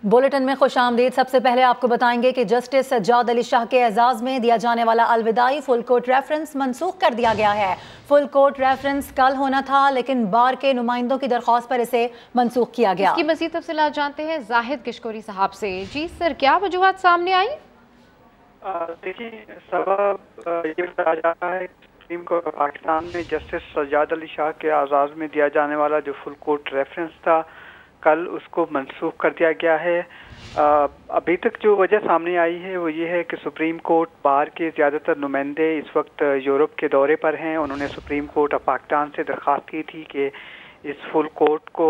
Bulletin में खुश आमदीद। सबसे पहले आपको बताएंगे कि जस्टिस सज्जाद अली शाह के एजाज में दिया जाने वाला अलविदाई फुल कोर्ट रेफरेंस मनसूख कर दिया गया है। फुल कोर्ट रेफरेंस कल होना था, लेकिन बार के नुमाइंदों की दरख्वास्त पर इसे मनसूख किया गया। इसकी मज़ीद तफसीलात जानते हैं जाहिद किशकोरी साहब से। जी सर, क्या वजूहात सामने आई? देखिए, सबब ये बताया जा रहा है सुप्रीम कोर्ट पाकिस्तान में जस्टिस सज्जाद अली शाह के एजाज में दिया जाने वाला जो फुल कोर्ट रेफरेंस था, कल उसको मनसूख कर दिया गया है। अभी तक जो वजह सामने आई है वो ये है कि सुप्रीम कोर्ट बार के ज़्यादातर नुमाइंदे इस वक्त यूरोप के दौरे पर हैं। उन्होंने सुप्रीम कोर्ट ऑफ पाकिस्तान से दरख्वास्त की थी कि इस फुल कोर्ट को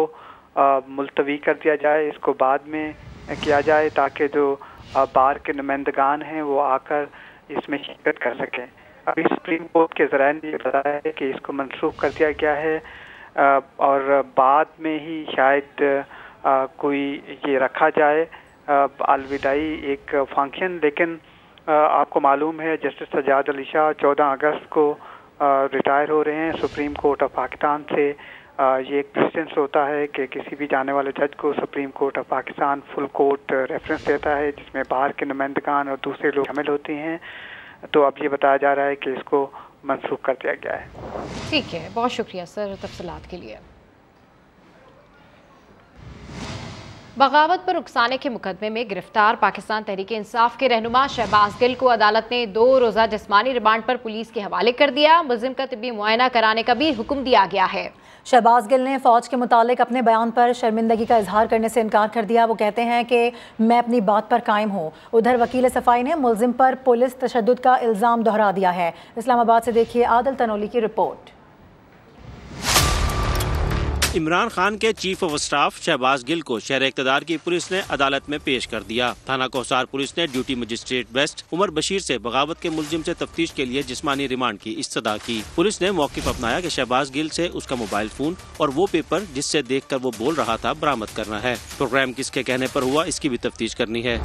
मुलतवी कर दिया जाए, इसको बाद में किया जाए ताकि जो बार के नुमाइंदगान हैं वो आकर इसमें शिरकत कर सकें। अभी सुप्रीम कोर्ट के ज़राए ने बताया है कि इसको मनसूख कर दिया गया है और बाद में ही शायद कोई ये रखा जाए अलविदाई एक फंक्शन। लेकिन आपको मालूम है जस्टिस सज्जाद अली शाह 14 अगस्त को रिटायर हो रहे हैं सुप्रीम कोर्ट ऑफ पाकिस्तान से। ये एक प्रेसिडेंस होता है कि किसी भी जाने वाले जज को supreme court of Pakistan full court reference देता है, जिसमें बाहर के नुमाइंदगान और दूसरे लोग शामिल होते हैं। तो अब ये बताया जा रहा है कि इसको मनसूख कर दिया गया है। ठीक है, बहुत शुक्रिया सर तफसीलात के लिए। बगावत पर उकसाने के मुकदमे में गिरफ्तार पाकिस्तान तहरीक इंसाफ के रहनुमा शहबाज गिल को अदालत ने 2 रोज़ा जिस्मानी रिमांड पर पुलिस के हवाले कर दिया। मुलजिम का तिब्बी मुआयना कराने का भी हुक्म दिया गया है। शहबाज गिल ने फौज के मुतालिक अपने बयान पर शर्मिंदगी का इजहार करने से इनकार कर दिया। वो कहते हैं कि मैं अपनी बात पर कायम हूँ। उधर वकील सफाई ने मुलजिम पर पुलिस तशद्दुद का इल्ज़ाम दोहरा दिया है। इस्लामाबाद से देखिए आदिल तनोली की रिपोर्ट। इमरान खान के chief of staff Shahbaz Gill को शहर इक़्तिदार की पुलिस ने अदालत में पेश कर दिया। थाना कोहसार पुलिस ने duty magistrate west Umar Bashir से बगावत के मुलजिम से तफ्तीश के लिए जिस्मानी रिमांड की इस्तदा की। पुलिस ने मौक़िफ़ अपनाया कि शहबाज गिल से उसका मोबाइल फोन और वो पेपर जिससे देखकर वो बोल रहा था बरामद करना है। प्रोग्राम किसके कहने पर हुआ, इसकी भी तफ्तीश करनी है।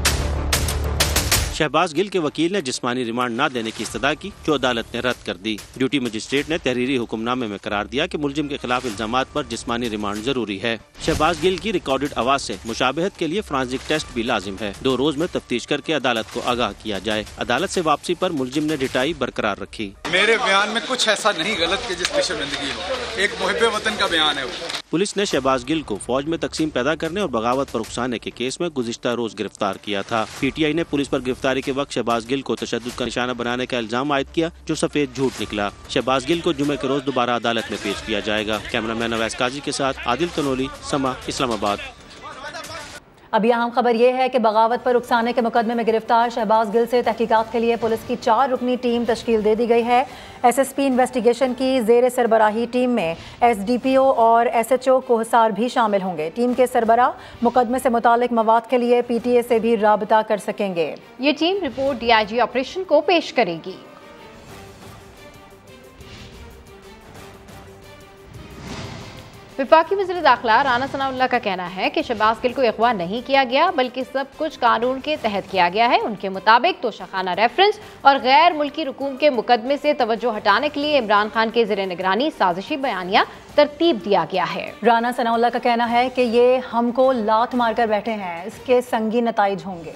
शहबाज गिल के वकील ने जिस्मानी रिमांड न देने की इस्तदा की, जो अदालत ने रद्द कर दी। ड्यूटी मजिस्ट्रेट ने तहरीरी हुक्मनामे में करार दिया कि मुलजिम के खिलाफ इल्जामात पर जिस्मानी रिमांड जरूरी है। शहबाज गिल की रिकॉर्डेड आवाज से मुशाबहत के लिए फोरेंसिक टेस्ट भी लाजिम है। 2 रोज में तफ्तीश करके अदालत को आगाह किया जाए। अदालत से वापसी पर मुलजिम ने रिटाई बरकरार रखी। मेरे बयान में कुछ ऐसा नहीं गलत कि जिस पे शर्मिंदगी हो, एक मुहिब्बे वतन का बयान है वो। पुलिस ने शहबाज गिल को फौज में तकसीम पैदा करने और बगावत पर उकसाने के केस में गुज़िश्ता रोज गिरफ्तार किया था। PTI ने पुलिस पर गिरफ्तारी के वक्त शहबाज गिल को तशद्दुद का निशाना बनाने का इल्जाम आयद किया, जो सफेद झूठ निकला। शहबाज गिल को जुमे के रोज दोबारा अदालत में पेश किया जाएगा। कैमरामैन अवैस काजी के साथ आदिल तनोली, समा, इस्लामाबाद। अभी अहम खबर यह है कि बगावत पर उकसाने के मुकदमे में गिरफ्तार शहबाज गिल से तहकीकात के लिए पुलिस की 4 रुकनी टीम तश्कील दे दी गई है। SSP इन्वेस्टिगेशन की जेर सरबराही टीम में SDPO और SHO कोहसार भी शामिल होंगे। टीम के सरबराह मुकदमे से मुतालिक मवाद के लिए PTA से भी राबता कर सकेंगे। ये टीम रिपोर्ट DIG ऑपरेशन को पेश करेगी। वफाकी वज़ीर दाखिला राना सनाउल्लाह का कहना है कि शहबाज गिल को अगवा नहीं किया गया, बल्कि सब कुछ कानून के तहत किया गया है। उनके मुताबिक तोशाखाना रेफरेंस और गैर मुल्की रुकूम के मुकदमे से तवज्जो हटाने के लिए इमरान खान के ज़ेरे निगरानी साजिशी बयानिया तरतीब दिया गया है। राना सनाउल्लाह का कहना है कि ये हमको लात मारकर बैठे हैं, इसके संगीन नताइज होंगे।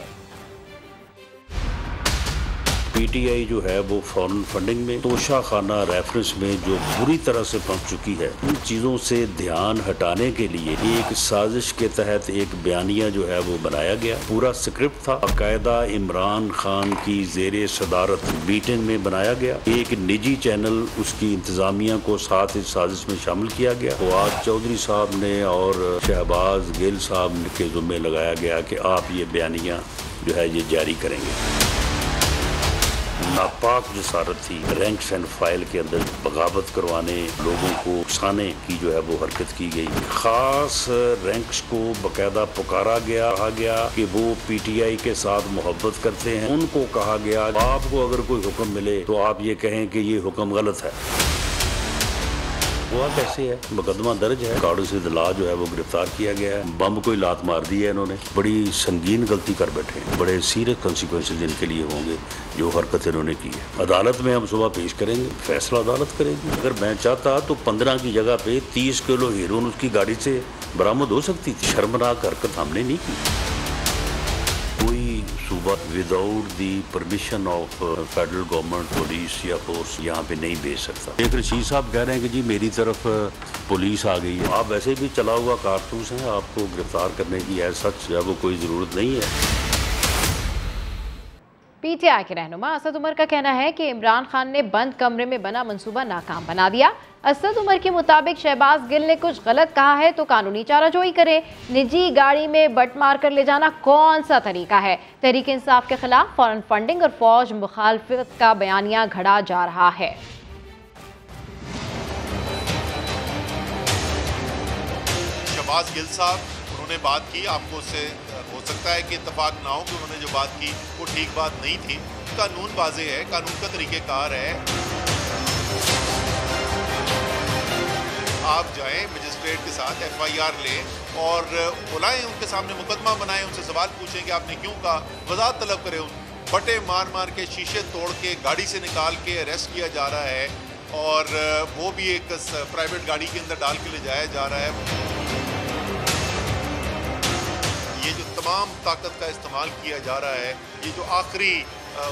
PTI जो है वो फॉरेन फंडिंग में, तोशाखाना रेफरेंस में जो बुरी तरह से फंस चुकी है, उन चीज़ों से ध्यान हटाने के लिए एक साजिश के तहत एक बयानिया जो है वो बनाया गया। पूरा स्क्रिप्ट था, बाकायदा इमरान खान की जेरे सदारत मीटिंग में बनाया गया। एक निजी चैनल उसकी इंतजामिया को साथ इस साजिश में शामिल किया गया। तो आज चौधरी साहब ने और शहबाज गिल साहब के जुम्मे लगाया गया कि आप ये बयानिया जो है ये जारी करेंगे। नापाक जसारत थी, रैंक्स एंड फाइल के अंदर बगावत करवाने, लोगों को उकसाने की जो है वो हरकत की गई। खास रैंक्स को बकायदा पुकारा गया, कहा गया कि वो PTI के साथ मोहब्बत करते हैं। उनको कहा गया आपको अगर कोई हुक्म मिले तो आप ये कहें कि ये हुक्म गलत है। हुआ कैसे है, मुकदमा दर्ज है, काडू से दला जो है वो गिरफ्तार किया गया है। बम कोई लात मार दी है इन्होंने, बड़ी संगीन गलती कर बैठे हैं, बड़े सीरियस कॉन्सिक्वेंसेज इनके लिए होंगे जो हरकत इन्होंने की है। अदालत में हम सुबह पेश करेंगे, फैसला अदालत करेगी। अगर मैं चाहता तो 15 की जगह पे 30 किलो हेरोइन उसकी गाड़ी से बरामद हो सकती थी। शर्मनाक हरकत हमने नहीं की। कोई सूबा without the permission of federal government police या फोर्स यहाँ पे नहीं भेज सकता। एक रशीद साहब कह रहे हैं कि जी मेरी तरफ पुलिस आ गई है। आप वैसे भी चला हुआ कारतूस हैं, आपको गिरफ्तार करने की एज सच जो है वो कोई ज़रूरत नहीं है। पीटीआई के रहनुमा असद उमर का कहना है कि इमरान खान ने बंद कमरे में बना मंसूबा नाकाम बना दिया। असद उमर के मुताबिक शहबाज गिल ने कुछ गलत कहा है तो कानूनी चाराजोई करे। निजी गाड़ी में बट मार कर ले जाना कौन सा तरीका है? तहरीक इंसाफ के खिलाफ फॉरेन फंडिंग और फौज मुखालफत का बयानिया घड़ा जा रहा है। शहबाज गिल साहब उन्होंने बात की, आपको उससे हो सकता है कि इत्तेफाक ना हो कि उन्होंने जो बात की वो ठीक बात नहीं थी। कानून वाज़ेह है, कानून का तरीक़ेकार है। आप जाएं मजिस्ट्रेट के साथ FIR लें और बुलाएं, उनके सामने मुकदमा बनाएं, उनसे सवाल पूछें कि आपने क्यों कहा, वजाहत तलब करें। बटे मार मार के शीशे तोड़ के गाड़ी से निकाल के अरेस्ट किया जा रहा है और वो भी एक प्राइवेट गाड़ी के अंदर डाल के ले जाया जा रहा है। ये जो तमाम ताकत का इस्तेमाल किया जा रहा है, ये जो आखिरी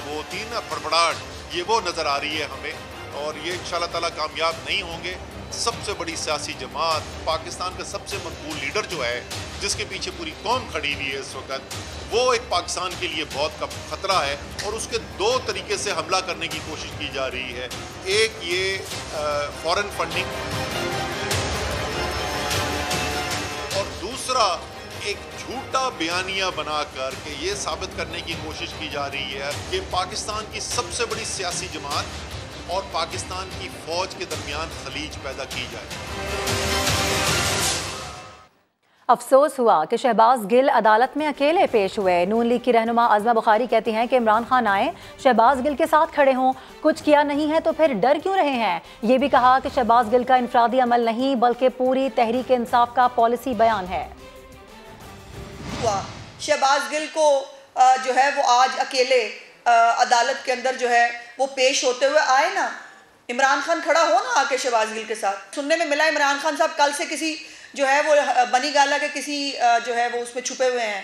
वो थी ना फड़फड़ाहट, ये वो नज़र आ रही है हमें और ये इंशाअल्लाह ताला कामयाब नहीं होंगे। सबसे बड़ी सियासी जमात, पाकिस्तान का सबसे मकबूल लीडर जो है, जिसके पीछे पूरी कौम खड़ी हुई है इस वक्त, वो एक पाकिस्तान के लिए बहुत खतरा है और उसके दो तरीके से हमला करने की कोशिश की जा रही है। एक ये फॉरेन फंडिंग और दूसरा एक झूठा बयानिया बनाकर के ये साबित करने की कोशिश की जा रही है कि पाकिस्तान की सबसे बड़ी सियासी जमात और पाकिस्तान की फौज के दरमियान खलीज पैदा की जाए। अफसोस हुआ कि शहबाज गिल अदालत में अकेले पेश हुए। नून लीग की रहनुमा आज़मा बुखारी कहती हैं कि इमरान खान आए, शहबाज गिल के साथ खड़े हों, कुछ किया नहीं है तो फिर डर क्यों रहे हैं? ये भी कहा कि शहबाज गिल का इनफरादी अमल नहीं बल्कि पूरी तहरीक इंसाफ का पॉलिसी बयान है। शहबाज गिल को जो है वो आज अकेले अदालत के अंदर जो है वो पेश होते हुए आए ना, इमरान खान खड़ा हो ना आके शहबाज गिल के साथ। सुनने में मिला इमरान खान साहब कल से किसी जो है वो बनी गाला के किसी जो है वो उसमें छुपे हुए हैं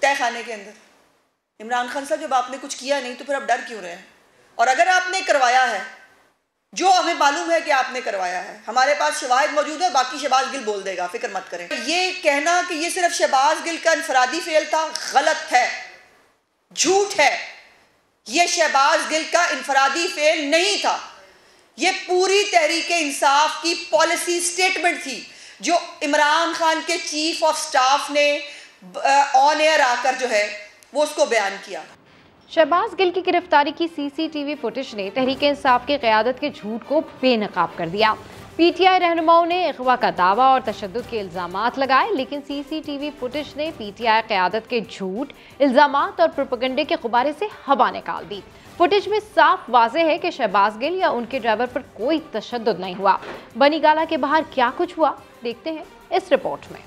तय खाने के अंदर। इमरान खान साहब जब आपने कुछ किया नहीं तो फिर आप डर क्यों रहे हैं? और अगर आपने करवाया है, जो हमें मालूम है कि आपने करवाया है, हमारे पास शवाहिद मौजूद है, बाकी शहबाज गिल बोल देगा, फिक्र मत करें। ये कहना कि ये सिर्फ शहबाज गिल का इनफरादी फेल था, गलत है, झूठ है। ये शहबाज गिल का इनफरादी फेल नहीं था, ये पूरी तहरीक इंसाफ की पॉलिसी स्टेटमेंट थी जो इमरान खान के चीफ ऑफ स्टाफ ने ऑन एयर आकर जो है वो उसको बयान किया। शहबाज गिल की गिरफ्तारी की CCTV फुटेज ने तहरीक इंसाफ की क़यादत के झूठ को बेनकाब कर दिया। PTI रहनुमाओं ने अगवा का दावा और तशद्दुद के इल्ज़ामात लगाए, लेकिन CCTV फुटेज ने PTI क़यादत के झूठ, इल्ज़ामात और प्रोपेगेंडे के गुब्बारे से हवा निकाल दी। फुटेज में साफ वाज़ेह है कि शहबाज गिल या उनके ड्राइवर पर कोई तशद्दुद नहीं हुआ। बनी गाला के बाहर क्या कुछ हुआ, देखते हैं इस रिपोर्ट में।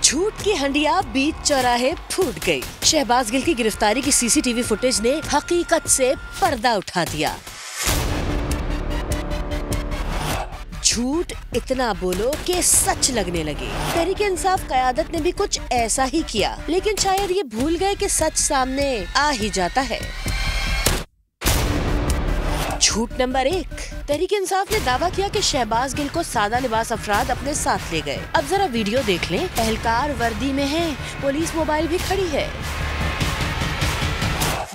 झूठ की हंडिया बीच चौराहे फूट गई। शहबाज गिल की गिरफ्तारी की CCTV फुटेज ने हकीकत से पर्दा उठा दिया। झूठ इतना बोलो कि सच लगने लगे। तहरीक इंसाफ क़यादत ने भी कुछ ऐसा ही किया, लेकिन शायद ये भूल गए कि सच सामने आ ही जाता है। झूठ नंबर 1, तहरीक इंसाफ ने दावा किया कि शहबाज गिल को सादा लिबास अफराद अपने साथ ले गए। अब जरा वीडियो देख लें। एहलकार वर्दी में है, पुलिस मोबाइल भी खड़ी है।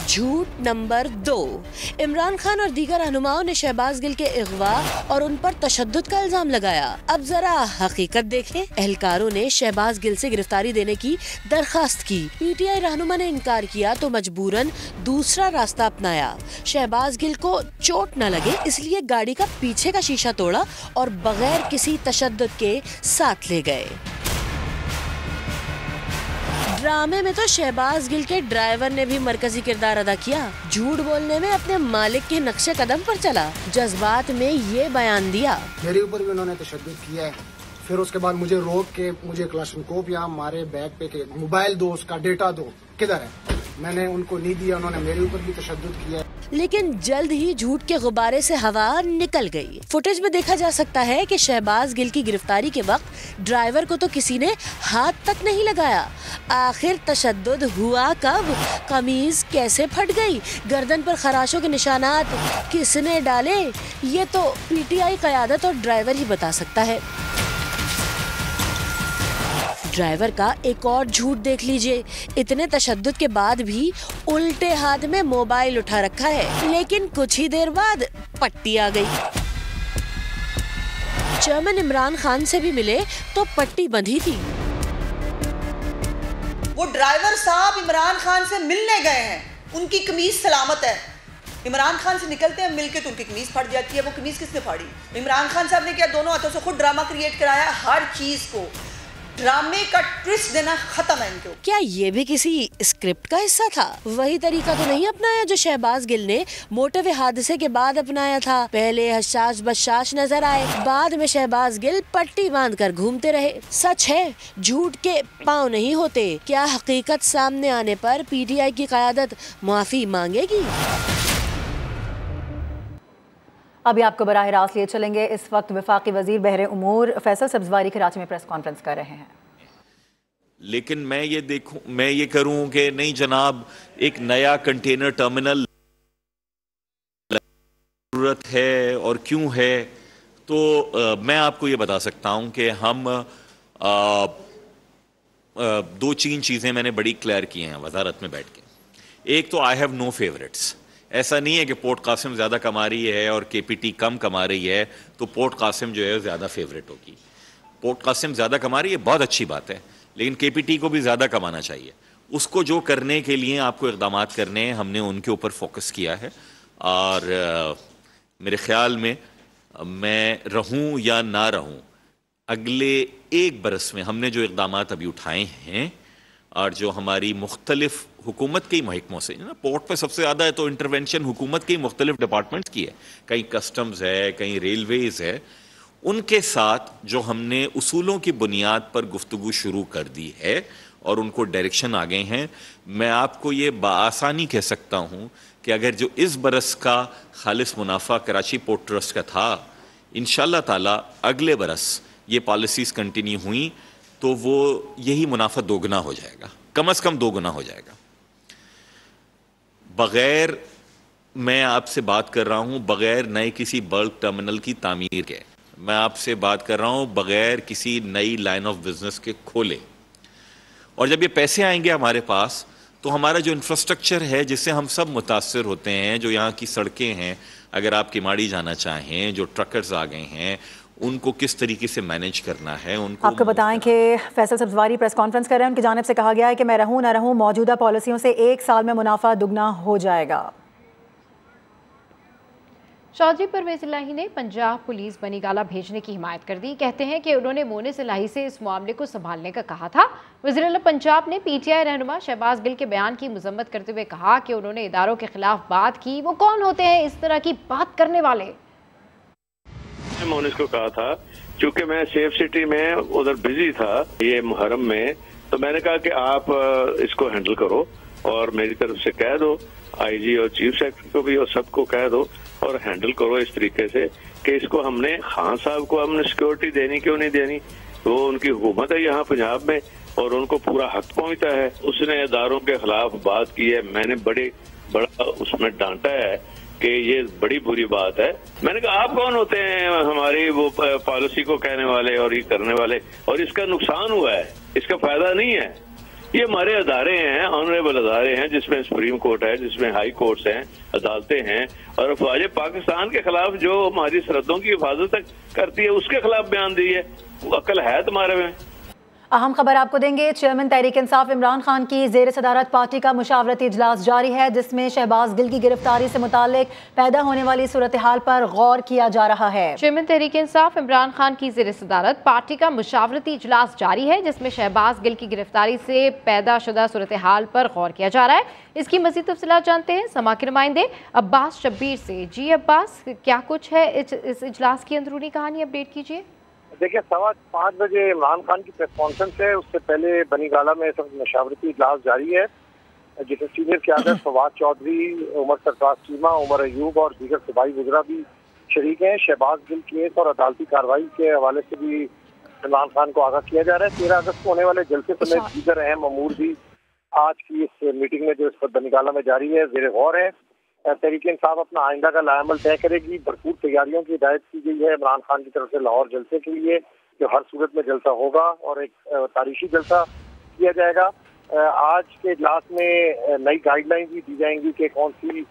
झूठ नंबर 2, इमरान खान और दीगर रहनुमाओं ने शहबाज गिल के अगवा और उन पर तशद्दुद का इल्जाम लगाया। अब जरा हकीकत देखें। एहलकारों ने शहबाज गिल से गिरफ्तारी देने की दरखास्त की। PTI रहनुमा ने इनकार किया तो मजबूरन दूसरा रास्ता अपनाया। शहबाज गिल को चोट न लगे इसलिए गाड़ी का पीछे का शीशा तोड़ा और बगैर किसी तशद्दुद के साथ ले गए। ड्रामे में तो शहबाज गिल के ड्राइवर ने भी मरकजी किरदार अदा किया। झूठ बोलने में अपने मालिक के नक्शे कदम पर चला, जज्बात में ये बयान दिया। मेरे ऊपर भी उन्होंने तशद्दुद किया है, फिर उसके बाद मुझे रोक के मुझे क्लाशनकोव यहाँ मारे, बैग पे के मोबाइल दो, उसका डेटा दो, किधर है? मैंने उनको नहीं दिया, उन्होंने मेरे ऊपर भी तशद्दुद किया। लेकिन जल्द ही झूठ के गुब्बारे से हवा निकल गई। फुटेज में देखा जा सकता है कि शहबाज गिल की गिरफ्तारी के वक्त ड्राइवर को तो किसी ने हाथ तक नहीं लगाया। आखिर तशद्दुद हुआ कब? कमीज कैसे फट गई? गर्दन पर खराशों के निशानात किसने डाले? ये तो पीटीआई क़यादत और ड्राइवर ही बता सकता है। ड्राइवर का एक और झूठ देख लीजिए। इतने तशद्दुद के बाद भी उल्टे हाथ में मोबाइल उठा रखा है, लेकिन कुछ ही देर बाद पट्टी आ गई। चेयरमैन इमरान खान से भी मिले तो पट्टी बंधी थी। वो ड्राइवर साहब इमरान खान से मिलने गए हैं, उनकी कमीज सलामत है। इमरान खान से निकलते हैं मिलके तो उनकी कमीज फट जाती है। वो कमीज किसने फाड़ी? इमरान खान साहब ने क्या दोनों हाथों से खुद ड्रामा क्रिएट कराया। हर चीज को ड्रामे का ट्विस्ट देना खत्म है इनको। क्या ये भी किसी स्क्रिप्ट का हिस्सा था? वही तरीका तो नहीं अपनाया जो शहबाज गिल ने मोटरवे हादसे के बाद अपनाया था। पहले हशाश बशाश नजर आए, बाद में शहबाज गिल पट्टी बांधकर घूमते रहे। सच है, झूठ के पाँव नहीं होते। क्या हकीकत सामने आने पर पीटीआई की क़यादत माफी मांगेगी? अभी आपको बराह रास्त लिए चलेंगे। इस वक्त वफाकी वजीर बहरे उमूर फैसल सब्जवारी कराची में प्रेस कॉन्फ्रेंस कर रहे हैं। लेकिन मैं ये करूं कि नहीं जनाब, एक नया कंटेनर टर्मिनल जरूरत है और क्यों है, तो मैं आपको ये बता सकता हूं कि हम दो तीन चीज़ें मैंने बड़ी क्लियर की हैं वजारत में बैठ के। एक तो आई हैव नो फेवरेट्स। ऐसा नहीं है कि पोर्ट कासिम ज़्यादा कमा रही है और केपीटी कम कमा रही है तो पोर्ट कासिम जो है ज़्यादा फेवरेट होगी। पोर्ट कासिम ज़्यादा कमा रही है, बहुत अच्छी बात है, लेकिन केपीटी को भी ज़्यादा कमाना चाहिए। उसको जो करने के लिए आपको इक़दाम करने हैं, हमने उनके ऊपर फोकस किया है। और मेरे ख्याल में मैं रहूं या ना रहूं, अगले एक बरस में हमने जो इक़दाम अभी उठाए हैं और जो हमारी मुख्तलिफ हुकूमत के महकमों से ना, पोर्ट पे सबसे ज़्यादा है तो इंटरवेंशन हुकूमत के मुख्तलिफ डिपार्टमेंट्स की है, कहीं कस्टम्स है, कहीं रेलवेज़ है, उनके साथ जो हमने उसूलों की बुनियाद पर गुफ्तगू शुरू कर दी है और उनको डायरेक्शन आ गए हैं। मैं आपको ये बाआसानी कह सकता हूँ कि अगर जो इस बरस का खालिस मुनाफा कराची पोर्ट ट्रस्ट का था, इंशाअल्लाह ताला अगले बरस ये पॉलिसीज़ कंटिन्यू हुई तो वो यही मुनाफा दोगुना हो जाएगा, कम से कम दोगुना हो जाएगा। बगैर, मैं आपसे बात कर रहा हूँ बगैर नए किसी बल्क टर्मिनल की तामीर के, मैं आपसे बात कर रहा हूँ बगैर किसी नई लाइन ऑफ बिजनेस के खोले। और जब ये पैसे आएंगे हमारे पास तो हमारा जो इंफ्रास्ट्रक्चर है जिससे हम सब मुतासर होते हैं, जो यहाँ की सड़कें हैं, अगर आप किमाड़ी जाना चाहें, जो ट्रकर्स आ गए हैं, उनको किस तरीके से मैनेज करना है। उनको आपको बताएं कि फैसल सब्जवारी प्रेस कॉन्फ्रेंस कर रहे हैं, उनकी जानिब से कहा गया है कि मैं रहूं ना रहूं, मौजूदा पॉलिसियों से 1 साल में मुनाफा दुगना हो जाएगा। चौधरी परवेज इलाही ने पंजाब पुलिस बनीगाला भेजने की हिमायत कर दी। कहते हैं कि उन्होंने मोनिस इलाही से इस मामले को संभालने का कहा था। वज़ीर-ए-आला पंजाब ने पीटीआई रहनुमा शहबाज गिल के बयान की मजम्मत करते हुए कहा कि उन्होंने इदारों के खिलाफ बात की। वो कौन होते हैं इस तरह की बात करने वाले? मोनिस को कहा था, क्योंकि मैं सेफ सिटी में उधर बिजी था ये मुहर्रम में, तो मैंने कहा कि आप इसको हैंडल करो और मेरी तरफ से कह दो, आईजी और चीफ सेक्रेटरी को भी और सबको कह दो और हैंडल करो इस तरीके से कि इसको हमने खान साहब को हमने सिक्योरिटी देनी क्यों नहीं देनी, वो उनकी हुकूमत है यहाँ पंजाब में और उनको पूरा हक पहुंचता है। उसने इदारों के खिलाफ बात की है, मैंने बड़ा उसमें डांटा है कि ये बड़ी बुरी बात है। मैंने कहा आप कौन होते हैं हमारी वो पॉलिसी को कहने वाले और ये करने वाले, और इसका नुकसान हुआ है, इसका फायदा नहीं है। ये हमारे अदारे हैं, ऑनरेबल अदारे हैं, जिसमें सुप्रीम कोर्ट है, जिसमें हाई कोर्ट्स हैं, अदालतें हैं, और अफवाज पाकिस्तान के खिलाफ जो हमारी सरहदों की हिफाजत करती है उसके खिलाफ बयान दी है। अक्ल है तुम्हारे में? अहम खबर आपको देंगे। चेयरमैन तहरीक इंसाफ इमरान खान की ज़ेर सदारत पार्टी का मुशावरती इजलास जारी है, जिसमें शहबाज गिल की गिरफ्तारी से मुताल्लिक पैदा होने वाली सूरत हाल पर गौर किया जा रहा है। चेयरमैन तहरीक इंसाफ इमरान खान की ज़ेर सदारत पार्टी का मुशावरती इजलास जारी है, जिसमें शहबाज गिल की गिरफ्तारी से पैदा शुदा सूरत हाल पर गौर किया जा रहा है। इसकी मज़ीद तफसीलात जानते हैं समा के नुमाइंदे अब्बास शब्बीर से। जी अब्बास, क्या कुछ है इस इजलास की अंदरूनी कहानी, अपडेट कीजिए। देखिए, 5:15 बजे इमरान खान की प्रेस कॉन्फ्रेंस है, उससे पहले बनीगाला में सब मशावरती इजलास जारी है जिसमें सीनियर क़यादत फवाद चौधरी, उमर सरफराज चीमा, उमर अयूब और दीगर सूबाई वज़रा भी शरीक हैं। शहबाज गिल केस और अदालती कार्रवाई के हवाले से भी इमरान खान को आगाह किया जा रहा है। 13 अगस्त को होने वाले जलसे समेत दीगर अहम अमूर भी आज की इस मीटिंग में जो इस पर बनीगाला में जारी है ज़ेर गौर है। तहरीक इंसाफ अपना आइंदा का लाएमल तय करेगी। भरपूर तैयारियों की हिदायत की गई है इमरान खान की तरफ से लाहौर जलसे के लिए, जो हर सूरत में जलसा होगा और एक तारीखी जलसा किया जाएगा। आज के इजलास में नई गाइडलाइन भी दी जाएंगी कि कौन सी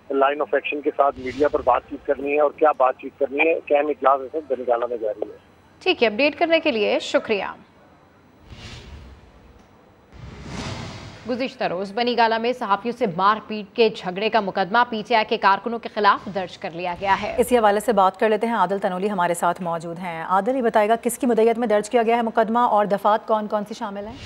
लाइन ऑफ एक्शन के साथ मीडिया पर बातचीत करनी है और क्या बातचीत करनी है। अहम इजलास इस वक्त बनीगाला में जारी है। ठीक है, अपडेट करने के लिए शुक्रिया। गुज़िश्ता रोज बनीगाला में सहाफियों से मारपीट के झगड़े का मुकदमा पीटीआई के कारकुनों के खिलाफ दर्ज कर लिया गया है। इसी हवाले से बात कर लेते हैं। आदिल तनोली हमारे साथ मौजूद हैं। आदिल, ये बताएगा किसकी मुद्दत में दर्ज किया गया है मुकदमा और दफात कौन कौन सी शामिल हैं?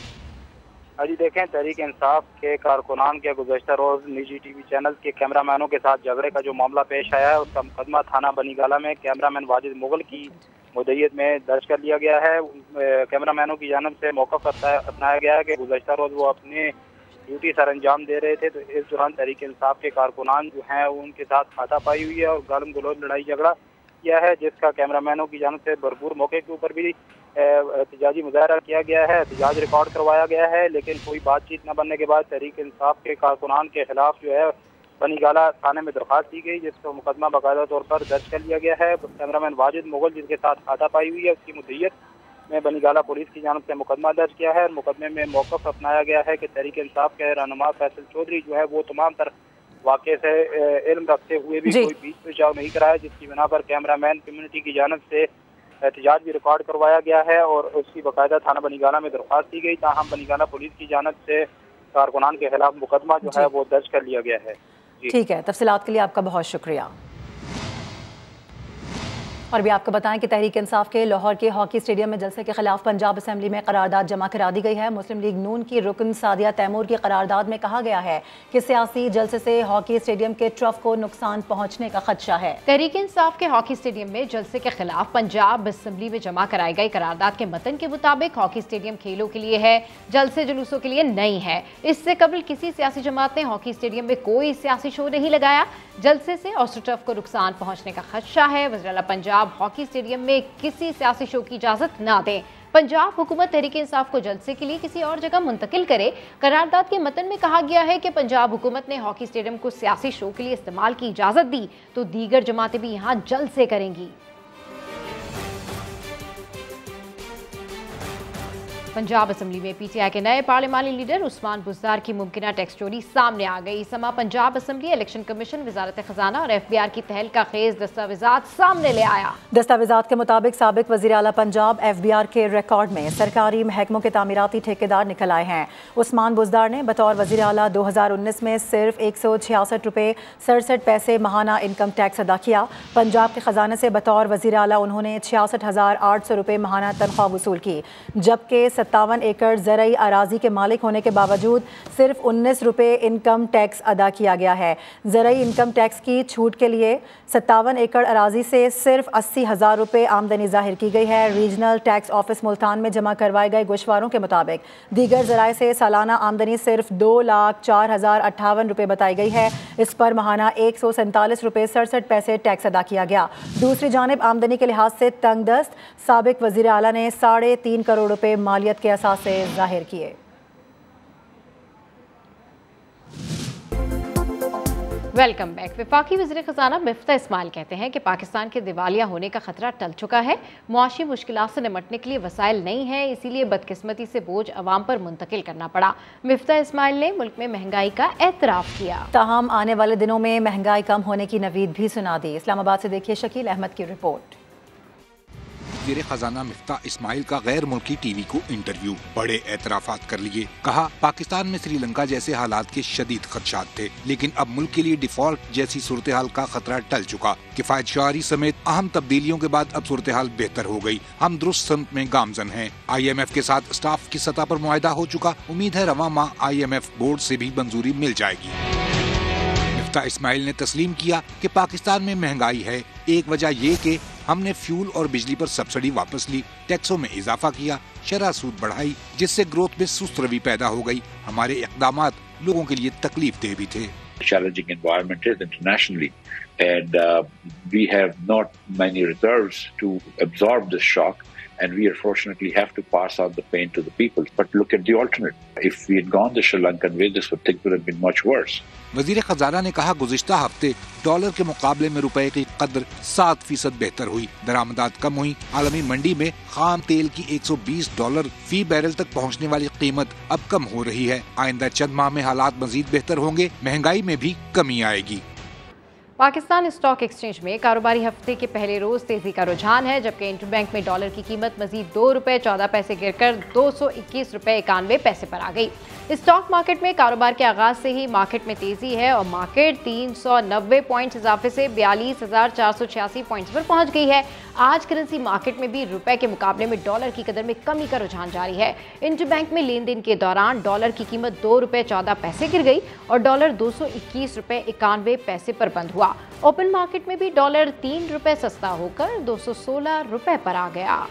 अजी देखें, तहरीक इंसाफ के कारकुनान के गुज़श्ता रोज निजी टीवी चैनल के कैमरामैनों के साथ झगड़े का जो मामला पेश आया है, उसका मुकदमा थाना बनीगाला में कैमरामैन वाजिद मुगल की मुद्दत में दर्ज कर लिया गया है। कैमरामैनों की जानब से मौक़िफ़ अपनाया गया है कि गुज़श्ता रोज वो अपने ड्यूटी सर अंजाम दे रहे थे, तो इस दौरान तहरीक इंसाफ के कारकुनान जो हैं उनके साथ हाथापाई हुई है और गालम गलौज लड़ाई झगड़ा किया है, जिसका कैमरामैनों की जानब से भरपूर मौके के ऊपर भी एहतजाजी मुजाहरा किया गया है, एहतजाज रिकॉर्ड करवाया गया है। लेकिन कोई बातचीत न बनने के बाद तहरीक इंसाफ के कारकुनान के खिलाफ जो है बनीगाला थाने में दरख्वास्त दी गई, जिसका मुकदमा बाकायदा तौर पर दर्ज कर लिया गया है। कैमरामैन वाजिद मुगल जिसके साथ हाथापाई हुई है, उसकी मुद्दत में बनीगाला पुलिस की जानब से मुकदमा दर्ज किया है। मुकदमे में मौक़िफ़ अपनाया गया है कि तहरीक इंसाफ के रहनुमा फैसल चौधरी जो है वो तमाम तर वाक़े से इल्म रखते हुए भी कोई बीच बचाव नहीं कराया, जिसकी बिना पर कैमरामैन कम्युनिटी की जानब से एहतजाज भी रिकॉर्ड करवाया गया है और उसकी बाकायदा थाना बनीगाला में दरख्वास्त दी गई। ताहम बनीगाला पुलिस की जानब से कारकुनान के खिलाफ मुकदमा जो है वो दर्ज कर लिया गया है। ठीक है, तफसीलात के लिए आपका बहुत शुक्रिया। और भी आपको बताएं कि तहरीक इंसाफ के लाहौर के हॉकी स्टेडियम में जलसे के खिलाफ पंजाब असेंबली में करारदाद जमा करा दी गई है। मुस्लिम लीग नून की रुकन सादिया तैमूर की करारदाद में कहा गया है कि सियासी जलसे से हॉकी स्टेडियम के ट्रफ को नुकसान पहुंचने का खदशा है। तहरीक इंसाफ के हॉकी स्टेडियम में जलसे के खिलाफ पंजाब असेंबली में जमा कराई गई करारदाद के मतन के मुताबिक हॉकी स्टेडियम खेलों के लिए है, जलसे जुलूसों के लिए नहीं है। इससे कबल किसी सियासी जमात ने हॉकी स्टेडियम में कोई सियासी शो नहीं लगाया। जलसे से ऑस्ट्रोटर्फ को नुकसान पहुंचने का खदशा है। वज़ीर-ए-आला पंजाब हॉकी स्टेडियम में किसी सियासी शो की इजाजत ना दें। पंजाब हुकूमत तहरीक इंसाफ को जलसे के लिए किसी और जगह मुंतकिल करे। करारदाद के मतन में कहा गया है कि पंजाब हुकूमत ने हॉकी स्टेडियम को सियासी शो के लिए इस्तेमाल की इजाजत दी तो दीगर जमातें भी यहाँ जलसे करेंगी। पंजाब असेंबली में पीटीआई के नए पार्लिमानी लीडर उस्मान बुज़दार की मुमकिना टैक्स चोरी सामने आ गई। समा पंजाब असेंबली, इलेक्शन कमीशन, वजारत खजाना और एफबीआर की तहलका खेज दस्तावेजात सामने ले आया। दस्तावेजात के मुताबिक साबिक वज़ीर आला पंजाब एफबीआर के रिकॉर्ड में सरकारी महकमों के तामीराती ठेकेदार निकल आए हैं। उस्मान बुज़दार ने बतौर वज़ीर आला 2019 में सिर्फ 166 रुपये 67 पैसे माहाना इनकम टैक्स अदा किया। पंजाब के खजाने से बतौर वज़ीर आला उन्होंने 66,800 रुपये माहाना तनख्वाह वसूल की, जबकि 57 एकड़ ज़रई अराजी के मालिक होने के बावजूद सिर्फ 19 रुपये इनकम टैक्स अदा किया गया है। ज़रई इनकम टैक्स की छूट के लिए 57 एकड़ अराजी से सिर्फ 80,000 रुपये आमदनी जाहिर की गई है। रीजनल टैक्स ऑफिस मुल्तान में जमा करवाए गए गोशवारों के मुताबिक दीगर ज़राए से सालाना आमदनी सिर्फ 2,04,058 रुपये बताई गई है। इस पर माहाना 147 रुपये 67 पैसे टैक्स अदा किया गया। दूसरी जानिब आमदनी के लिहाज से तंगदस्त साबिक वज़ीर आला ने 3.5 करोड़ रुपये मालियत के असासे जाहिर किए। Welcome back. वफाकी वज़ीर ख़ज़ाना मिफ्ता इस्माइल कहते हैं कि पाकिस्तान के दिवालिया होने का खतरा टल चुका है। मुआशी मुश्किलात से निपटने के लिए वसाइल नहीं है, इसीलिए बदकिस्मती से बोझ अवाम पर मुंतकिल करना पड़ा। मिफ्ता इस्माइल ने मुल्क में महंगाई का एतराफ़ किया। ताहम आने वाले दिनों में महंगाई कम होने की नवीद भी सुना दी। इस्लामाबाद से देखिए शकील अहमद की रिपोर्ट। वज़ीर ख़ज़ाना मिफ्ता इस्माइल का गैर मुल्की टीवी को इंटरव्यू, बड़े एतराफ़ात कर लिए। कहा पाकिस्तान में श्रीलंका जैसे हालात के शदीद खदशात थे, लेकिन अब मुल्क के लिए डिफॉल्ट जैसी सूरत हाल का खतरा टल चुका। किफ़ायत शआरी समेत अहम तब्दीलियों के बाद अब सूरत हाल बेहतर हो गई। हम दुरुस्त समत में गामजन हैं। IMF के साथ स्टाफ की सतह पर मुआहदा हो चुका। उम्मीद है रवां माह IMF बोर्ड से भी मंजूरी मिल जाएगी। मिफ्ता इस्माइल ने तस्लीम किया कि पाकिस्तान में महंगाई है। एक वजह ये कि हमने फ्यूल और बिजली पर सब्सिडी वापस ली, टैक्सों में इजाफा किया, शरह सूद बढ़ाई, जिससे ग्रोथ में सुस्त रवि पैदा हो गई। हमारे इक़दामात लोगों के लिए तकलीफ देह भी थे। Challenging environment is internationally, and we have not many reserves to absorb this shock, and we unfortunately have to pass on the pain to the people. But look at the alternate. If we had gone the Sri Lankan way, things would have been much worse. वजीर खजाना ने कहा, गुज़िश्ता हफ्ते dollar के मुकाबले में रुपए की कद्र 7% बेहतर हुई, दरामदात कम हुई। आलमी मंडी में खाम तेल की $120 फी बैरल तक पहुंचने वाली कीमत अब कम हो रही है। आइंदा चंद माह में हालात मजीद बेहतर होंगे, महंगाई में भी कमी आएगी। पाकिस्तान स्टॉक एक्सचेंज में कारोबारी हफ्ते के पहले रोज तेजी का रुझान है, जबकि इंटरबैंक में डॉलर की कीमत मजीद ₹2.14 गिरकर $221.91 पर आ गई। स्टॉक मार्केट में कारोबार के आगाज से ही मार्केट में तेजी है और मार्केट 390 पॉइंट्स इजाफे से 42,486 पॉइंट्स पर पहुंच गई है। आज करेंसी मार्केट में भी रुपए के मुकाबले में डॉलर की कदर में कमी का रुझान जारी है। इंटरबैंक में लेन देन के दौरान डॉलर की कीमत ₹2.14 गिर गई और डॉलर $221.91 पर बंद हुआ। ओपन मार्केट में भी डॉलर ₹3 सस्ता होकर $216 पर आ गया।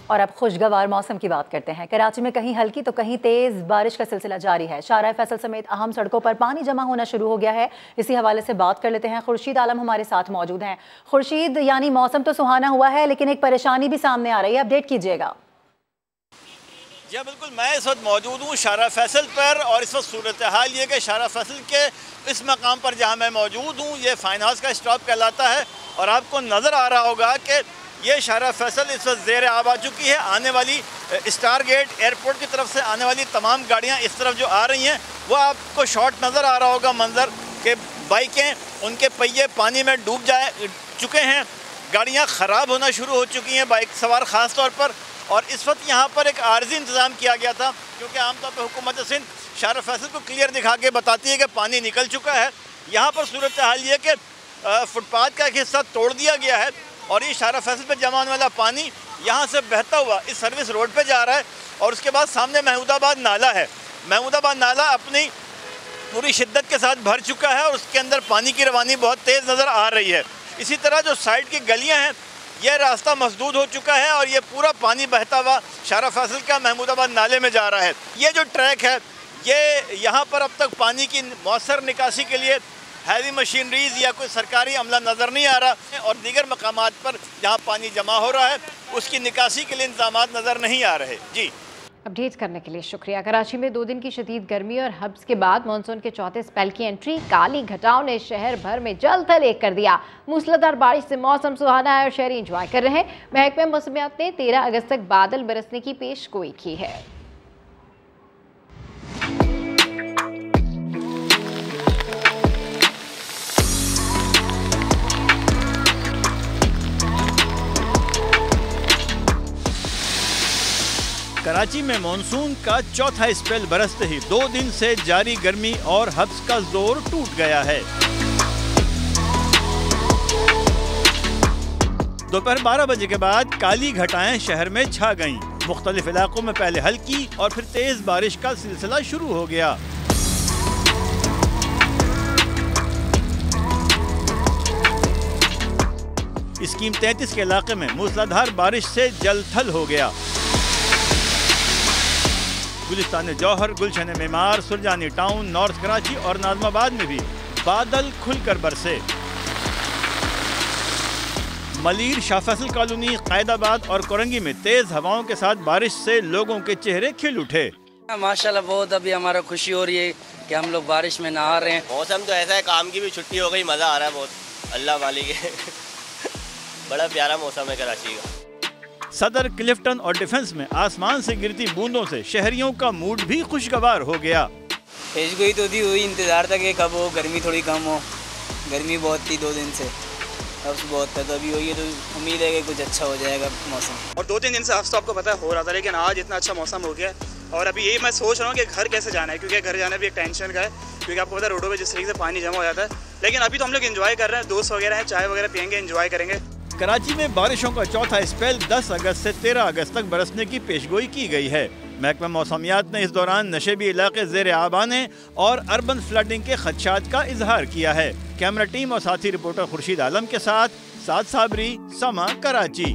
और अब खुशगवार मौसम की बात करते हैं। कराची में कहीं हल्की तो कहीं तेज बारिश का सिलसिला जारी है। शाहराह फैसल समेत अहम सड़कों पर पानी जमा होना शुरू हो गया है। इसी हवाले से बात कर लेते हैं। खुर्शीद आलम हमारे साथ मौजूद हैं। खुर्शीद, यानी मौसम तो सुहाना हुआ है, लेकिन एक परेशानी भी सामने आ रही है, अपडेट कीजिएगा। जी बिल्कुल, मैं इस वक्त मौजूद हूँ शाहराह फैसल पर और इस वक्त सूरत हाल ये कि शाहराह फैसल के इस मकाम पर जहाँ मैं मौजूद हूँ ये फाइन हाउस का स्टॉप कहलाता है और आपको नज़र आ रहा होगा कि ये शाहराह फैसल इस वक्त ज़ेर आब आ चुकी है। आने वाली स्टार गेट एयरपोर्ट की तरफ से आने वाली तमाम गाड़ियाँ इस तरफ जो आ रही हैं वो आपको शॉट नज़र आ रहा होगा मंजर के बाइकें उनके पहिए पानी में डूब चुके हैं, गाड़ियाँ ख़राब होना शुरू हो चुकी हैं, बाइक सवार ख़ास तौर पर। और इस वक्त यहाँ पर एक आर्जी इंतज़ाम किया गया था क्योंकि आमतौर पर हुकूमत सिंध शाहराह फैसल को क्लियर दिखा के बताती है कि पानी निकल चुका है। यहाँ पर सूरत हाल ये कि फुटपाथ का एक हिस्सा तोड़ दिया गया है और ये शाहराह फैसल पर जमा होने वाला पानी यहाँ से बहता हुआ इस सर्विस रोड पे जा रहा है और उसके बाद सामने महमूदाबाद नाला है। महमूदाबाद नाला अपनी पूरी शिद्दत के साथ भर चुका है और उसके अंदर पानी की रवानी बहुत तेज़ नज़र आ रही है। इसी तरह जो साइड की गलियाँ हैं यह रास्ता मसदूद हो चुका है और ये पूरा पानी बहता हुआ शाहराह फैसल का महमूदाबाद नाले में जा रहा है। ये जो ट्रैक है ये यहाँ पर अब तक पानी की मौसर निकासी के लिए हैवी मशीनरीज या कोई सरकारी अमला नज़र नहीं आ रहा और दीगर मकामात पर जहाँ पानी जमा हो रहा है उसकी निकासी के लिए इंतजाम नज़र नहीं आ रहे। जी, अपडेट करने के लिए शुक्रिया। कराची में 2 दिन की शदीद गर्मी और हब्स के बाद मानसून के चौथे स्पेल की एंट्री काली घटाओं ने शहर भर में जल थल एक कर दिया। मूसलाधार बारिश से मौसम सुहाना है और शहरी इंजॉय कर रहे हैं। महकमे मौसमियात ने 13 अगस्त तक बादल बरसने की पेशगोई की है। कराची में मानसून का चौथा स्पेल बरसते ही 2 दिन से जारी गर्मी और हब्स का जोर टूट गया है। दोपहर 12 बजे के बाद काली घटाएं शहर में छा गईं। मुख्तलिफ इलाकों में पहले हल्की और फिर तेज बारिश का सिलसिला शुरू हो गया। स्कीम 33 के इलाके में मूसलाधार बारिश से जलथल हो गया। गुलिस्तान जौहर, गुलशन मेमार, सुरजानी टाउन, नॉर्थ कराची और नाजमाबाद में भी बादल खुलकर बरसे। मलीर, शाह फैसल कॉलोनी, कैदाबाद और कोरंगी में तेज हवाओं के साथ बारिश से लोगों के चेहरे खिल उठे। माशाल्लाह बहुत अभी हमारा खुशी हो रही है कि हम लोग बारिश में नहा रहे हैं। मौसम तो ऐसा है, काम की भी छुट्टी हो गई, मज़ा आ रहा है बहुत, अल्लाह वाली के बड़ा प्यारा मौसम है कराची का। सदर, क्लिफ्टन और डिफेंस में आसमान से गिरती बूंदों से शहरियों का मूड भी खुशगवार हो गया। पेशगोई तो थी, वही इंतजार था कि कब हो गर्मी थोड़ी कम हो। गर्मी बहुत थी 2 दिन से, अब बहुत था, तो अभी हुई है तो उम्मीद है कि कुछ अच्छा हो जाएगा मौसम। और 2-3 दिन से हफ्ता आपको पता है हो रहा था, लेकिन आज इतना अच्छा मौसम हो गया और अभी यही मैं सोच रहा हूँ कि घर कैसे जाना है, क्योंकि घर जाना भी एक टेंशन का है, क्योंकि आपको पता है रोडों पे जिस तरीके से पानी जमा हो जाता है। लेकिन अभी तो हम लोग एंजॉय कर रहे हैं, दोस्त वगैरह हैं, चाय वगैरह पियेंगे, एंजॉय करेंगे। कराची में बारिशों का चौथा स्पेल 10 अगस्त से 13 अगस्त तक बरसने की पेशगोई की गई है। महकमा मौसमियात ने इस दौरान नशेबी इलाके ज़ेर आब आने और अर्बन फ्लडिंग के खदशात का इजहार किया है। कैमरा टीम और साथी रिपोर्टर खुर्शीद आलम के साथ साद साबरी, समा, कराची।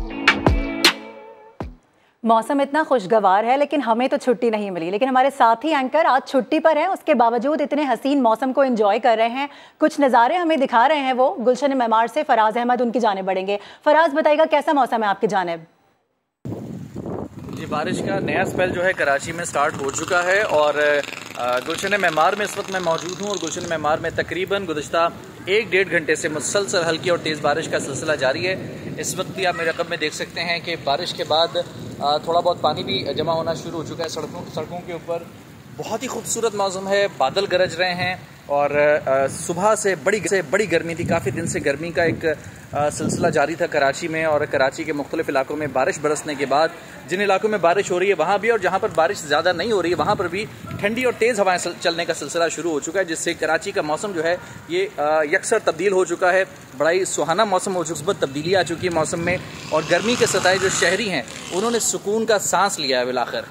मौसम इतना खुशगवार है लेकिन हमें तो छुट्टी नहीं मिली, लेकिन हमारे साथी एंकर आज छुट्टी पर हैं, उसके बावजूद इतने हसीन मौसम को एंजॉय कर रहे हैं। कुछ नज़ारे हमें दिखा रहे हैं वो। गुलशन मेमार से फराज अहमद उनकी जानिब बढ़ेंगे। फराज, बताइएगा कैसा मौसम है आपकी जानिब? जी, बारिश का नया स्पेल जो है कराची में स्टार्ट हो चुका है और गुलशन मेमार में इस वक्त मैं मौजूद हूँ और गुलशन मेमार में तकरीबन गुज़श्ता 1-1.5 घंटे से मुसलसल हल्की और तेज़ बारिश का सिलसिला जारी है। इस वक्त भी आप मेरे रकम में देख सकते हैं कि बारिश के बाद थोड़ा बहुत पानी भी जमा होना शुरू हो चुका है सड़कों के ऊपर। बहुत ही खूबसूरत मौसम है, बादल गरज रहे हैं और सुबह से बड़ी गर्मी थी। काफ़ी दिन से गर्मी का एक सिलसिला जारी था कराची में और कराची के मुख्तलिफ इलाकों में बारिश बरसने के बाद जिन इलाकों में बारिश हो रही है वहाँ भी और जहाँ पर बारिश ज़्यादा नहीं हो रही है वहाँ पर भी ठंडी और तेज़ हवाएं चलने का सिलसिला शुरू हो चुका है, जिससे कराची का मौसम जो है ये यकसर तब्दील हो चुका है। बड़ा ही सुहाना मौसम हो चुका है, बहुत तब्दीली आ चुकी है मौसम में और गर्मी के सताए जो शहरी हैं उन्होंने सुकून का सांस लिया है बिलाखिर।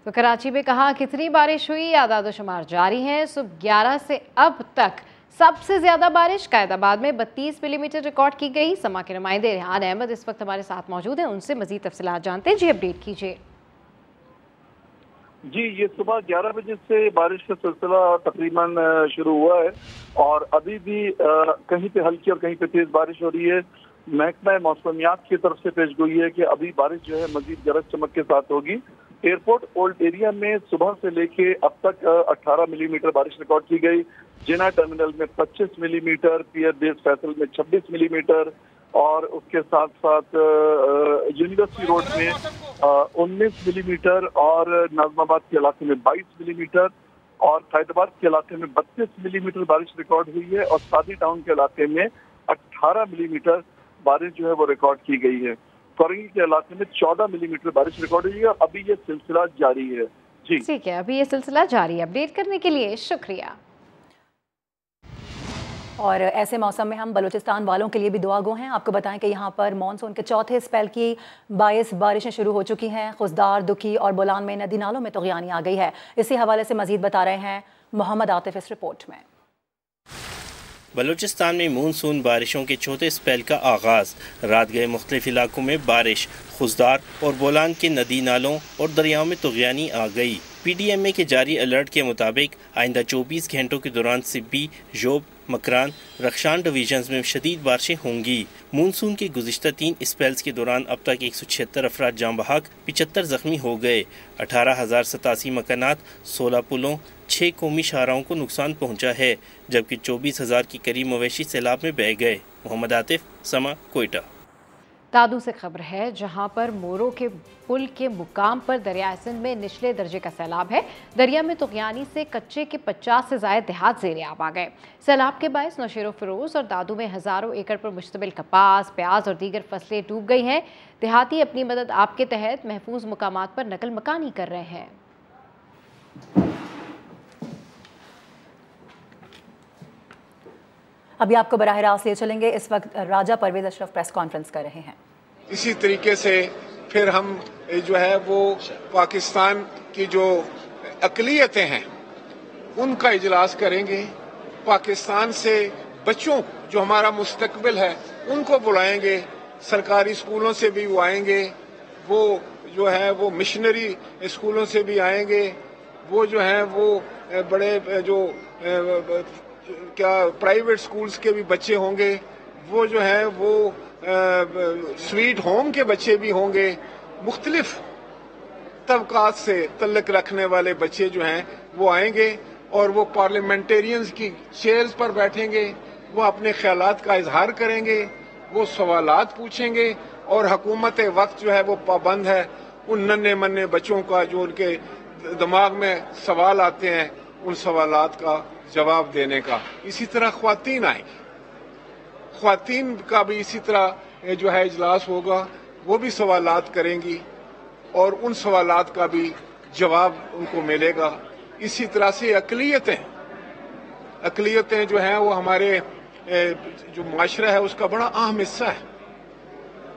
तो कराची में कहाँ कितनी बारिश हुई, आदाद शुमार जारी हैं। सुबह 11 से अब तक सबसे ज्यादा बारिश कायदाबाद में 32 मिलीमीटर रिकॉर्ड की गई। समा के नुमाइंदे रेहान अहमद इस वक्त हमारे साथ मौजूद हैं, उनसे मजीद तफसीलात जानते हैं। जी, अपडेट कीजिए। जी, ये सुबह 11 बजे से बारिश का सिलसिला तकरीबन शुरू हुआ है और अभी भी कहीं पे हल्की और कहीं पे तेज बारिश हो रही है। महकमा मौसमियात की तरफ से पेशगोई है कि अभी बारिश जो है मजीद गरज चमक के साथ होगी। एयरपोर्ट ओल्ड एरिया में सुबह से लेके अब तक 18 मिलीमीटर बारिश रिकॉर्ड की गई। जिना टर्मिनल में 25 मिलीमीटर, पियर बेस फैसल में 26 मिलीमीटर और उसके साथ साथ यूनिवर्सिटी रोड में 19 मिलीमीटर और नाजमाबाद के इलाके में 22 मिलीमीटर और फैजाबाद के इलाके में 32 मिलीमीटर बारिश रिकॉर्ड हुई है और सादी टाउन के इलाके में 18 मिलीमीटर बारिश जो है वो रिकॉर्ड की गई है। कोरंगी के इलाके में 14 मिलीमीटर बारिश रिकॉर्ड हुई है और अभी ये सिलसिला जारी है। जी ठीक है, अभी ये सिलसिला जारी है। अपडेट करने के लिए शुक्रिया। और ऐसे मौसम में हम बलूचिस्तान वालों के लिए भी दुआ गो हैं। आपको बताएं कि यहाँ पर मानसून के चौथे स्पेल की 22 बारिशें शुरू हो चुकी हैं। खुजदार, दुखी और बोलान में नदी नालों में तगयानी आ गई है। इसी हवाले से मजीद बता रहे हैं मोहम्मद आतिफ इस रिपोर्ट में। बलूचिस्तान में मानसून बारिशों के चौथे स्पेल का आगाज़। रात गए मुख्तलिफ इलाकों में बारिश, खुजदार और बोलान के नदी नालों और दरियाओं में तगयानी आ गई। PDMA के जारी अलर्ट के मुताबिक आइंदा 24 घंटों के दौरान सिब्बी, जोब, मकरान, रखशान डिवीजन्स में शदीद बारिशें होंगी। मानसून के गुज़िश्ता 3 स्पेल्स के दौरान अब तक 176 अफराद जाँ बहक, 75 जख्मी हो गए। 18,087 मकानात, 16 पुलों, 6 कौमी शाहराहों को नुकसान पहुँचा है, जबकि 24,000 के करीब मवेशी सैलाब में बह गए। मोहम्मद आतिफ, समा, कोयटा। दादू से खबर है जहां पर मोरो के पुल के मुकाम पर दरिया सिंध में निचले दर्जे का सैलाब है। दरिया में तुगयानी से कच्चे के 50 से ज़ायद देहात ज़ेरे आब आ गए। सैलाब के बायस नौशेरो फिरोज और दादू में हज़ारों एकड़ पर मुश्तमिल कपास, प्याज और दीगर फसलें डूब गई हैं। देहाती अपनी मदद आप के तहत महफूज मुकामात पर नकल मकानी कर रहे हैं। अभी आपको बराह रास्त ले चलेंगे। इस वक्त राजा परवेज अशरफ प्रेस कॉन्फ्रेंस कर रहे हैं। इसी तरीके से फिर हम जो है वो पाकिस्तान की जो अक़लियतें हैं उनका इजलास करेंगे। पाकिस्तान से बच्चों जो हमारा मुस्तकबिल है उनको बुलाएंगे। सरकारी स्कूलों से भी वो आएंगे, वो जो है वो मिशनरी स्कूलों से भी आएंगे, वो जो है वो बड़े जो क्या प्राइवेट स्कूल्स के भी बच्चे होंगे, वो जो है वो स्वीट होम के बच्चे भी होंगे। मुख्तलिफ तबकात से तल्लुक़ रखने वाले बच्चे जो हैं वो आएंगे और वो पार्लियामेंटेरियंस की चेयर्स पर बैठेंगे, वो अपने ख्यालात का इजहार करेंगे, वो सवालात पूछेंगे और हुकूमत वक्त जो है वो पाबंद है उन नन्हे मन्ने बच्चों का जो उनके दिमाग में सवाल आते हैं उन सवालात का जवाब देने का। इसी तरह ख्वातीन आएंगी, ख्वातीन का भी इसी तरह जो है इजलास होगा, वो भी सवालात करेंगी और उन सवालात का भी जवाब उनको मिलेगा। इसी तरह से अक़लियतें जो हैं वो हमारे जो माशरा है उसका बड़ा अहम हिस्सा है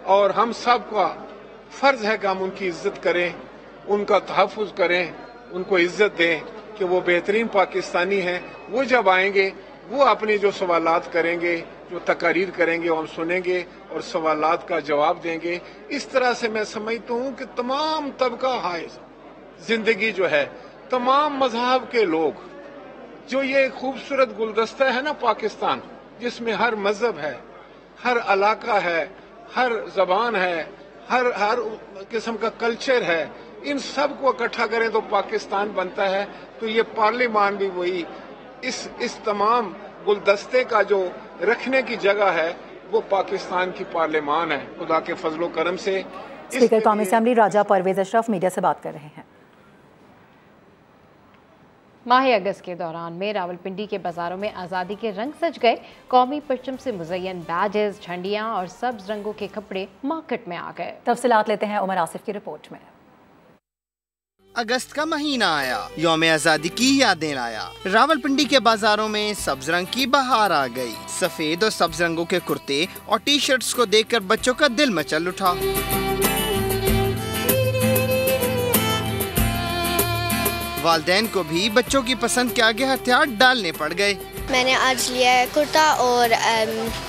और हम सब का फर्ज है कि हम उनकी इज्जत करें, उनका तहफ़्फ़ुज़ करें, उनको इज्जत दें कि वो बेहतरीन पाकिस्तानी हैं। वो जब आएंगे वो अपनी जो सवालात करेंगे, जो तकारीर करेंगे, वो हम सुनेंगे और सवालात का जवाब देंगे। इस तरह से मैं समझता हूँ कि तमाम तबका हाइज जिंदगी जो है, तमाम मजहब के लोग, जो ये खूबसूरत गुलदस्ता है ना पाकिस्तान, जिसमें हर मजहब है, हर इलाका है, हर जबान है, हर किस्म का कल्चर है, इन सब को इकट्ठा करें तो पाकिस्तान बनता है। तो ये पार्लियामान भी वही इस तमाम गुलदस्ते का जो रखने की जगह है वो पाकिस्तान की पार्लियामान है, खुदा के फजलो करम से। स्पीकर कौमी असेंबली राजा परवेज अशरफ मीडिया से बात कर रहे हैं। माह अगस्त के दौरान में रावलपिंडी के बाजारों में आज़ादी के रंग सज गए। कौमी परचम से मुज़य्यन बैजेस, झंडियां और सब्ज रंगों के कपड़े मार्केट में आ गए। तफसीलात लेते हैं उमर आसिफ की रिपोर्ट में। अगस्त का महीना आया, यौम आज़ादी की यादें लाया। रावलपिंडी के बाजारों में सब्ज रंग की बहार आ गई। सफेद और सब्ज रंगों के कुर्ते और टी शर्ट्स को देखकर बच्चों का दिल मचल उठा। वालिदैन को भी बच्चों की पसंद के आगे हथियार डालने पड़ गए। मैंने आज लिया है कुर्ता और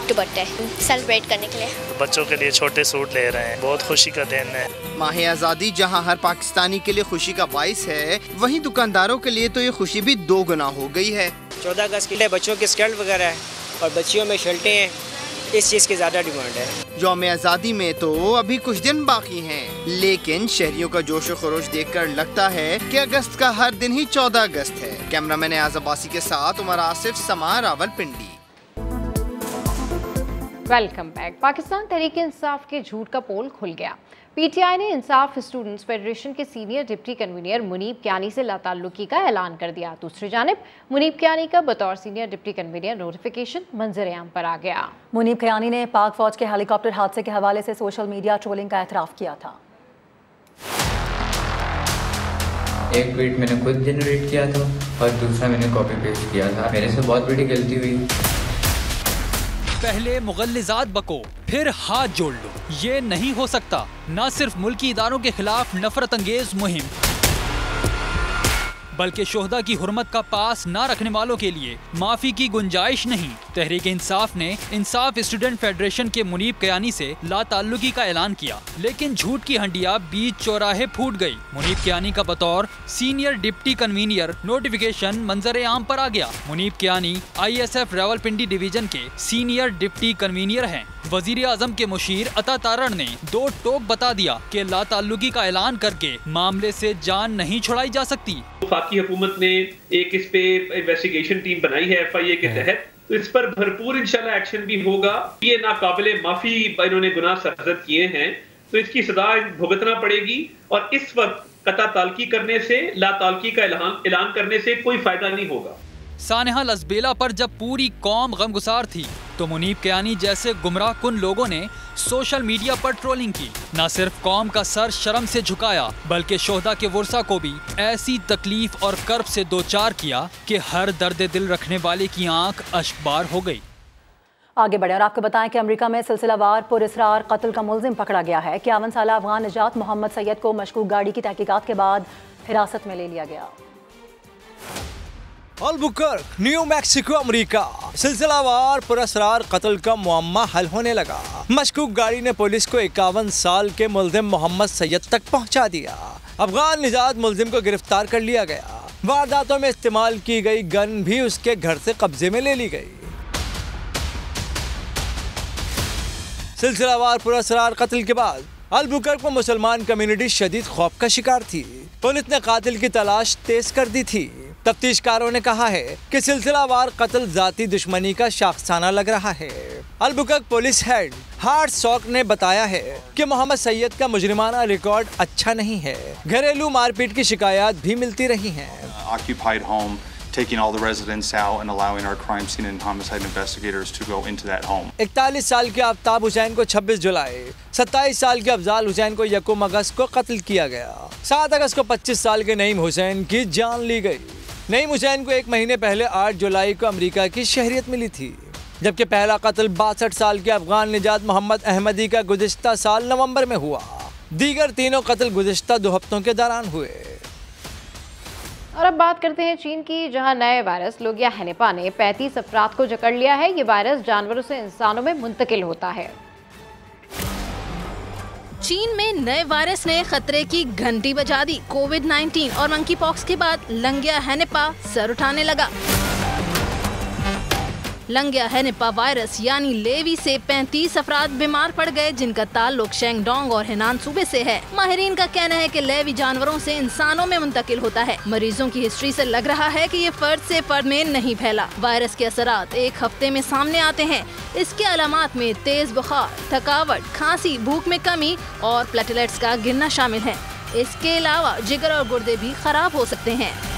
दुपट्टे सेलिब्रेट करने के लिए। बच्चों के लिए छोटे सूट ले रहे हैं, बहुत खुशी का दिन है। माह आज़ादी जहां हर पाकिस्तानी के लिए खुशी का बाइस है, वहीं दुकानदारों के लिए तो ये खुशी भी 2 गुना हो गई है। 14 अगस्त के लिए बच्चों के स्कर्ट वगैरह है और बच्चियों में शर्टें हैं, इस चीज़ की ज़्यादा डिमांड है। यौम आज़ादी में तो अभी कुछ दिन बाकी हैं, लेकिन शहरियों का जोश व खरोश देखकर लगता है कि अगस्त का हर दिन ही 14 अगस्त है। कैमरामैन एयाज अब्बासी के साथ उमर आसिफ, समा, रावलपिंडी। Welcome back. पाकिस्तान तहरीक इंसाफ के झूठ का पोल खुल गया। पीटीआई ने इंसाफ स्टूडेंट्स फेडरेशन के senior deputy convener Munib Kiani से लाताल्लुकी का ऐलान कर दिया। दूसरी जानिब मुनीब कियानी का बतौर सीनियर डिप्टी कन्वीनर नोटिफिकेशन मंजर-ए-आम पर आ गया। मुनीब कियानी ने पाक फौज के हेलीकॉप्टर हादसे के हवाले से सोशल मीडिया ट्रोलिंग का एतराफ़ किया था। एक ट्वीट मैंने खुद जनरेट किया था और दूसरा मैंने कॉपी पेस्ट किया था। मेरे से बहुत बड़ी गलती हुई। पहले मुगल्लिज़ात बको, फिर हाथ जोड़ लो, ये नहीं हो सकता। न सिर्फ मुल्की इदारों के खिलाफ नफरत अंगेज मुहिम, बल्कि शोहदा की हुर्मत का पास न रखने वालों के लिए माफी की गुंजाइश नहीं। तहरीक इंसाफ ने इंसाफ स्टूडेंट फेडरेशन के मुनीब कियानी से लाताल्लुकी का ऐलान किया, लेकिन झूठ की हंडिया बीच चौराहे फूट गई। मुनीब कियानी का बतौर सीनियर डिप्टी कन्वीनर नोटिफिकेशन मंजर आम पर आ गया। मुनीब कियानी ISF रावलपिंडी डिवीजन के सीनियर डिप्टी कन्वीनर हैं। वजीर आजम के मुशीर अता तारण ने 2 टोक बता दिया कि लाताल्लुकी का ऐलान करके मामले से जान नहीं छुड़ाई जा सकती। वफाकी हुकूमत ने एक इस पे इन्वेस्टिगेशन टीम बनाई है FIA के तहत, तो इस पर भरपूर इंशाल्लाह एक्शन भी होगा। ये नाकाबिले माफी इन्होंने गुनाह सरजद किए हैं, तो इसकी सजा भुगतना पड़ेगी। और इस वक्त कता ताल्की करने से, लाताल्की का ऐलान करने से कोई फायदा नहीं होगा। सानेहा लसबेला पर जब पूरी कौम गमगुसार थी तो मुनीब कियानी जैसे गुमराह कुन लोगों ने सोशल मीडिया पर ट्रोलिंग की। न सिर्फ कौम का सर शर्म से झुकाया, बल्कि शोहदा के वर्सा को भी ऐसी तकलीफ और कर्ब से दोचार किया कि हर दर्द दिल रखने वाले की आंख अश्कबार हो गई। आगे बढ़े और आपको बताएं कि अमेरिका में सिलसिलावार पुरअसरार कत्ल का मुलजिम पकड़ा गया है। 51 साल अफगान निजात मोहम्मद सैयद को मशकूक गाड़ी की तहकीकात के बाद हिरासत में ले लिया गया। Albuquerque, New Mexico, America. सिलसिलावार पुरअसरार कत्ल का मुअम्मा हल होने लगा। मशकूक गाड़ी ने पुलिस को 51 साल के मुलजिम मोहम्मद सैयद तक पहुंचा दिया। अफगान निजात मुलजिम को गिरफ्तार कर लिया गया। वारदातों में इस्तेमाल की गई गन भी उसके घर से कब्जे में ले ली गई। सिलसिलावार पुरअसरार कत्ल के बाद अल्बुकर्क में मुसलमान कम्युनिटी शदीद खौफ का शिकार थी। पुलिस ने कातिल की तलाश तेज कर दी थी। तफ्तीशकारों ने कहा है कि सिलसिलावार कत्ल जाती दुश्मनी का शाखसाना लग रहा है। अल्बुकर्क पुलिस हेड हार्ट सॉक ने बताया है कि मोहम्मद सैयद का मुजरिमाना रिकॉर्ड अच्छा नहीं है। घरेलू मारपीट की शिकायत भी मिलती रही हैं। Occupied home, taking all the residents out and allowing our crime scene and homicide investigators to go into that home. 41 साल के आफ्ताब हुसैन को 26 जुलाई, 27 साल के अफजाल हुसैन को 1 अगस्त को कत्ल किया गया। 7 अगस्त को 25 साल के नईम हुसैन की जान ली गई। नईम हुसैन को 1 महीने पहले 8 जुलाई को अमेरिका की शहरियत मिली थी, जबकि पहला कत्ल 62 साल के अफगान निजात मोहम्मद अहमदी का गुज़िश्ता साल नवंबर में हुआ। दीगर तीनों कत्ल गुज़िश्ता 2 हफ्तों के दौरान हुए। और अब बात करते हैं चीन की, जहां नए वायरस लोगिया हेनिपा ने 35 अफराद को जकड़ लिया है। ये वायरस जानवरों से इंसानों में मुंतकिल होता है। चीन में नए वायरस ने खतरे की घंटी बजा दी। कोविड-19 और मंकी पॉक्स के बाद लंगिया हेनिपा सर उठाने लगा। लंगिया हेनिपा वायरस यानी लेवी से 35 अफराद बीमार पड़ गए, जिनका ताल्लुक शेंगडोंग और हेनान सूबे से है। माहिरीन का कहना है कि लेवी जानवरों से इंसानों में मुंतकिल होता है। मरीजों की हिस्ट्री से लग रहा है कि ये फर्द से फर्द में नहीं फैला। वायरस के असरात 1 हफ्ते में सामने आते हैं। इसके अलामात में तेज बुखार, थकावट, खांसी, भूख में कमी और प्लेटलेट्स का गिरना शामिल है। इसके अलावा जिगर और गुर्दे भी खराब हो सकते हैं।